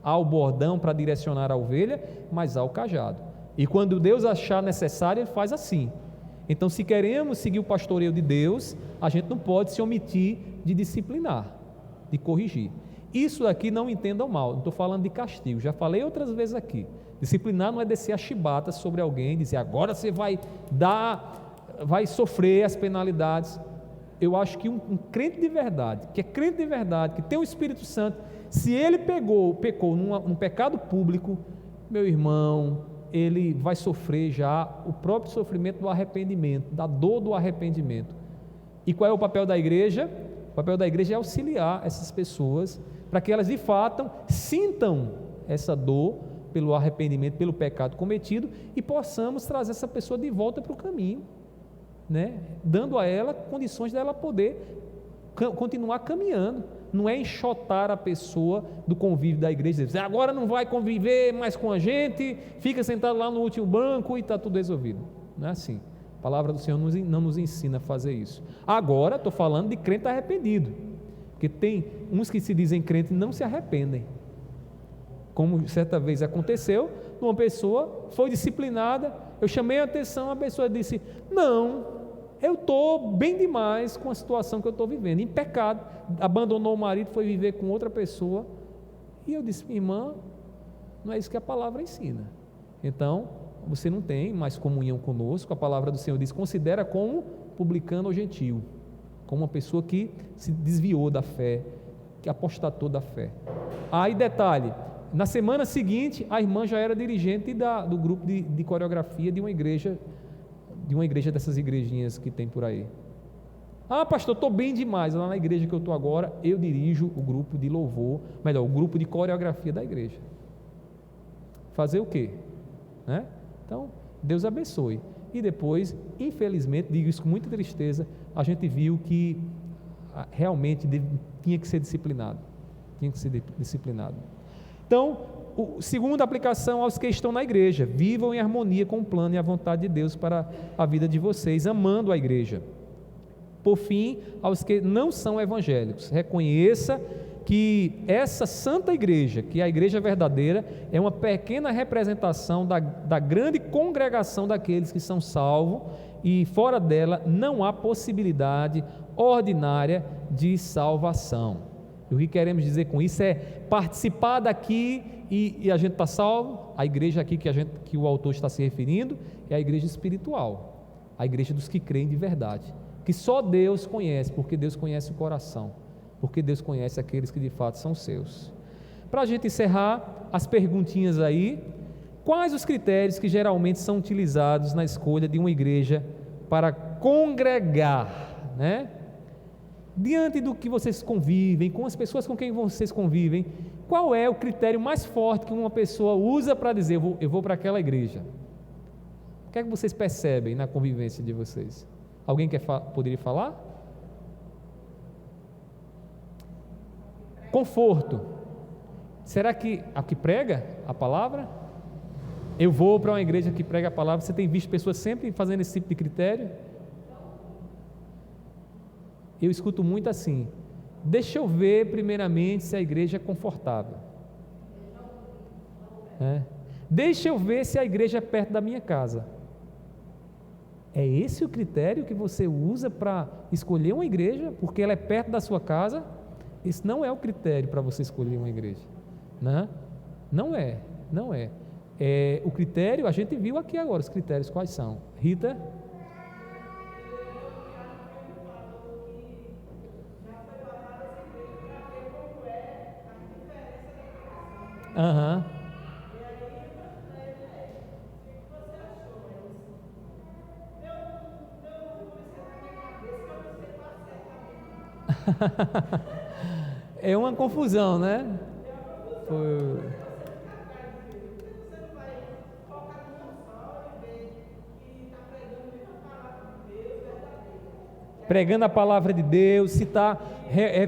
Há o bordão para direcionar a ovelha, mas há o cajado. E quando Deus achar necessário, Ele faz assim. Então, se queremos seguir o pastoreio de Deus, a gente não pode se omitir de disciplinar, de corrigir. Isso aqui não entendam mal, não estou falando de castigo, já falei outras vezes aqui. Disciplinar não é descer a chibata sobre alguém e dizer: agora você vai sofrer as penalidades. Eu acho que um crente de verdade, que tem o Espírito Santo, se ele pecou num pecado público, meu irmão, ele vai sofrer já o próprio sofrimento do arrependimento, da dor do arrependimento. E qual é o papel da igreja? O papel da igreja é auxiliar essas pessoas, para que elas de fato sintam essa dor pelo arrependimento, pelo pecado cometido, e possamos trazer essa pessoa de volta para o caminho, né? Dando a ela condições dela poder continuar caminhando. Não é enxotar a pessoa do convívio da igreja, dizer: agora não vai conviver mais com a gente, fica sentado lá no último banco e está tudo resolvido. Não é assim. A palavra do Senhor não nos ensina a fazer isso. Agora estou falando de crente arrependido, porque tem uns que se dizem crente e não se arrependem, como certa vez aconteceu. Uma pessoa foi disciplinada, eu chamei a atenção, a pessoa disse: não, eu estou bem demais com a situação que eu estou vivendo, em pecado, abandonou o marido, foi viver com outra pessoa. E eu disse: minha irmã, não é isso que a palavra ensina. Então, você não tem mais comunhão conosco. A palavra do Senhor diz: considera como publicano ou gentio, como uma pessoa que se desviou da fé, que apostatou da fé. Aí detalhe, na semana seguinte a irmã já era dirigente do grupo de coreografia de uma igreja de uma igreja dessas igrejinhas que tem por aí? Ah, pastor, estou bem demais. Lá na igreja que eu estou agora, eu dirijo o grupo de louvor, melhor, o grupo de coreografia da igreja. Fazer o quê? Né? Então, Deus abençoe. E depois, infelizmente, digo isso com muita tristeza, a gente viu que realmente tinha que ser disciplinado. Tinha que ser disciplinado. Então, segunda aplicação aos que estão na igreja: vivam em harmonia com o plano e a vontade de Deus para a vida de vocês, amando a igreja. Por fim, aos que não são evangélicos, reconheça que essa santa igreja, que é a igreja verdadeira, é uma pequena representação da grande congregação daqueles que são salvos, e fora dela não há possibilidade ordinária de salvação. E o que queremos dizer com isso é participar daqui e a gente está salvo. A igreja aqui que o autor está se referindo é a igreja espiritual, a igreja dos que creem de verdade, que só Deus conhece, porque Deus conhece o coração, porque Deus conhece aqueles que de fato são seus. Para a gente encerrar, as perguntinhas aí: quais os critérios que geralmente são utilizados na escolha de uma igreja para congregar, né? Diante do que vocês convivem, com as pessoas com quem vocês convivem, qual é o critério mais forte que uma pessoa usa para dizer, eu vou para aquela igreja? O que é que vocês percebem na convivência de vocês? Alguém poderia falar? Conforto. Será que a que prega a palavra? Eu vou para uma igreja que prega a palavra. Você tem visto pessoas sempre fazendo esse tipo de critério? Eu escuto muito assim: deixa eu ver primeiramente se a igreja é confortável. Deixa eu ver se a igreja é perto da minha casa. É esse o critério que você usa para escolher uma igreja, porque ela é perto da sua casa? Esse não é o critério para você escolher uma igreja, né? Não é. O critério, a gente viu aqui agora, os critérios quais são? Rita? Aham. É uma confusão, né? Pregando a palavra de Deus, se está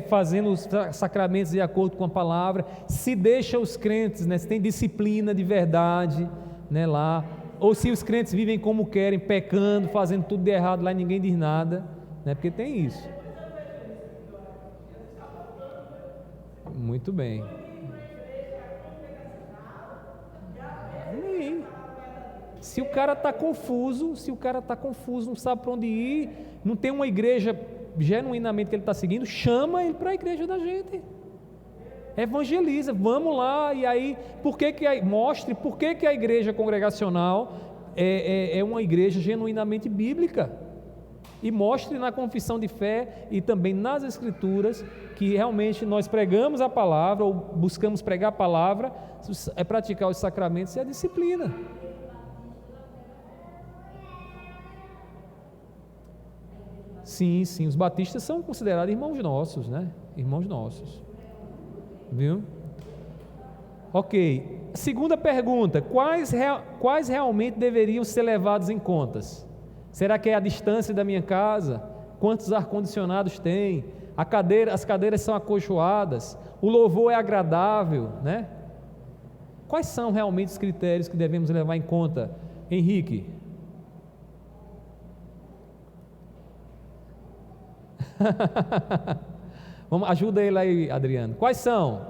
fazendo os sacramentos de acordo com a palavra, se deixa os crentes, né, se tem disciplina de verdade, né, lá, ou se os crentes vivem como querem, pecando, fazendo tudo de errado lá e ninguém diz nada, né, porque tem isso. Muito bem. Se o cara está confuso, não sabe para onde ir, não tem uma igreja genuinamente que ele está seguindo, chama ele para a igreja da gente, evangeliza, vamos lá, e aí, mostre por que a igreja congregacional é uma igreja genuinamente bíblica, e mostre na confissão de fé e também nas escrituras que realmente nós pregamos a palavra, ou buscamos pregar a palavra, é praticar os sacramentos e a disciplina. Sim, os batistas são considerados irmãos nossos, né? Irmãos nossos. Viu? Ok. Segunda pergunta: quais realmente deveriam ser levados em contas? Será que é a distância da minha casa? Quantos ar-condicionados tem? As cadeiras são acolchoadas? O louvor é agradável, né? Quais são realmente os critérios que devemos levar em conta, Henrique? Ajuda ele aí, Adriano. Quais são?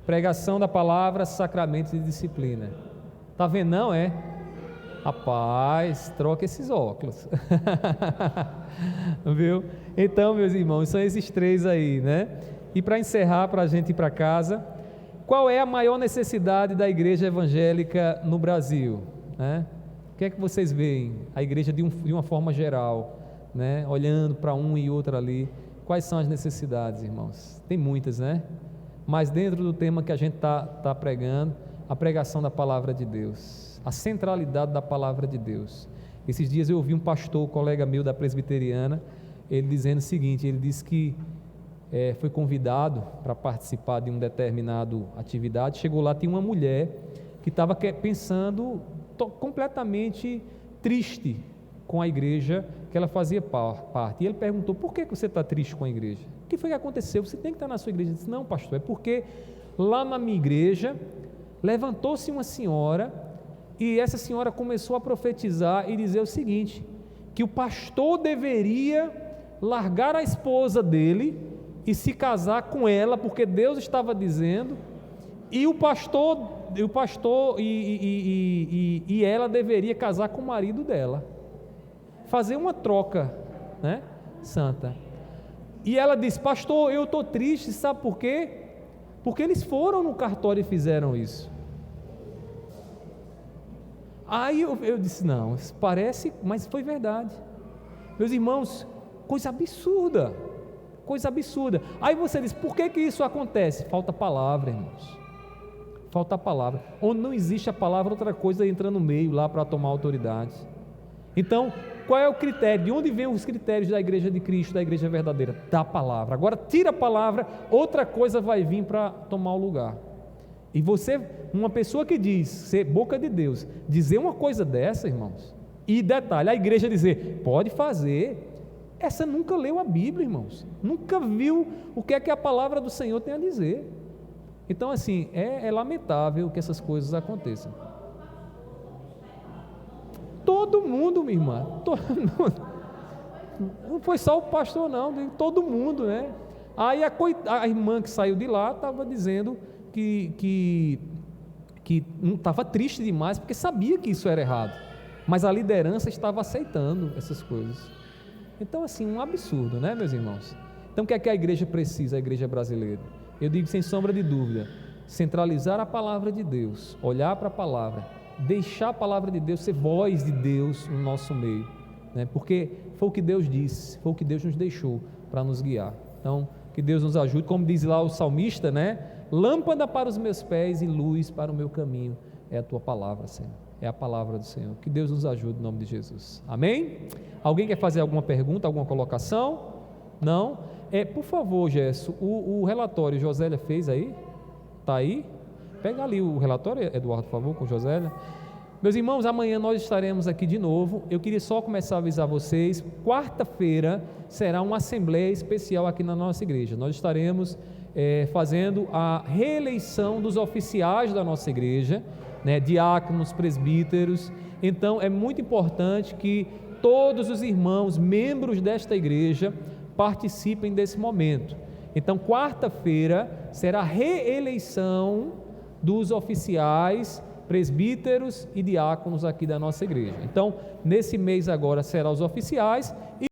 Pregação da palavra, sacramentos e disciplina. Tá vendo, não é? Rapaz, troca esses óculos. Viu? Então, meus irmãos, são esses três aí, né? E para encerrar, para a gente ir para casa, qual é a maior necessidade da igreja evangélica no Brasil, né? O que é que vocês veem? A igreja de uma forma geral, né? Olhando para um e outro ali, quais são as necessidades, irmãos? Tem muitas, né? Mas dentro do tema que a gente está pregando, a pregação da palavra de Deus, a centralidade da palavra de Deus. Esses dias eu ouvi um pastor, colega meu da presbiteriana, ele dizendo o seguinte, ele disse que foi convidado para participar de uma determinada atividade, chegou lá, tinha uma mulher que estava pensando completamente triste com a igreja que ela fazia parte, e ele perguntou, por que você está triste com a igreja? O que foi que aconteceu? Você tem que estar na sua igreja. Ele disse, não pastor, é porque lá na minha igreja levantou-se uma senhora, e essa senhora começou a profetizar e dizer o seguinte, que o pastor deveria largar a esposa dele e se casar com ela, porque Deus estava dizendo, e e ela deveria casar com o marido dela, fazer uma troca, né, santa. E ela disse, pastor, eu estou triste, sabe por quê? Porque eles foram no cartório e fizeram isso. Aí eu disse, não, isso parece, mas foi verdade. Meus irmãos, coisa absurda. Aí você diz, por que isso acontece? Falta palavra, irmãos. Falta palavra. Onde não existe a palavra, outra coisa entra no meio lá para tomar autoridade. Então, qual é o critério? De onde vêm os critérios da igreja de Cristo, da igreja verdadeira? Da palavra. Agora tira a palavra, outra coisa vai vir para tomar o lugar. E você, uma pessoa que diz ser boca de Deus, dizer uma coisa dessa, irmãos, e detalhe, a igreja dizer, pode fazer, essa nunca leu a Bíblia, irmãos, nunca viu o que é que a palavra do Senhor tem a dizer. Então assim, é lamentável que essas coisas aconteçam. Todo mundo, minha irmã, não foi só o pastor não, todo mundo, né? Aí a irmã que saiu de lá estava dizendo que estava triste demais, porque sabia que isso era errado, mas a liderança estava aceitando essas coisas. Então assim, um absurdo, né, meus irmãos? Então o que é que a igreja precisa, a igreja brasileira? Eu digo sem sombra de dúvida, centralizar a palavra de Deus, olhar para a palavra, deixar a palavra de Deus ser voz de Deus no nosso meio, né? Porque foi o que Deus disse, foi o que Deus nos deixou para nos guiar. Então que Deus nos ajude, como diz lá o salmista, né? Lâmpada para os meus pés e luz para o meu caminho é a tua palavra, Senhor, é a palavra do Senhor. Que Deus nos ajude em nome de Jesus, amém? Alguém quer fazer alguma pergunta, alguma colocação? Não? Por favor, Gerson, o relatório Josélia fez aí? Está aí? Pega ali o relatório, Eduardo, por favor, com Josélia. Meus irmãos, amanhã nós estaremos aqui de novo. Eu queria só começar a avisar vocês, quarta-feira será uma assembleia especial aqui na nossa igreja. Nós estaremos fazendo a reeleição dos oficiais da nossa igreja, né, diáconos, presbíteros. Então é muito importante que todos os irmãos, membros desta igreja, participem desse momento. Então quarta-feira será a reeleição dos oficiais, presbíteros e diáconos aqui da nossa igreja. Então nesse mês agora serão os oficiais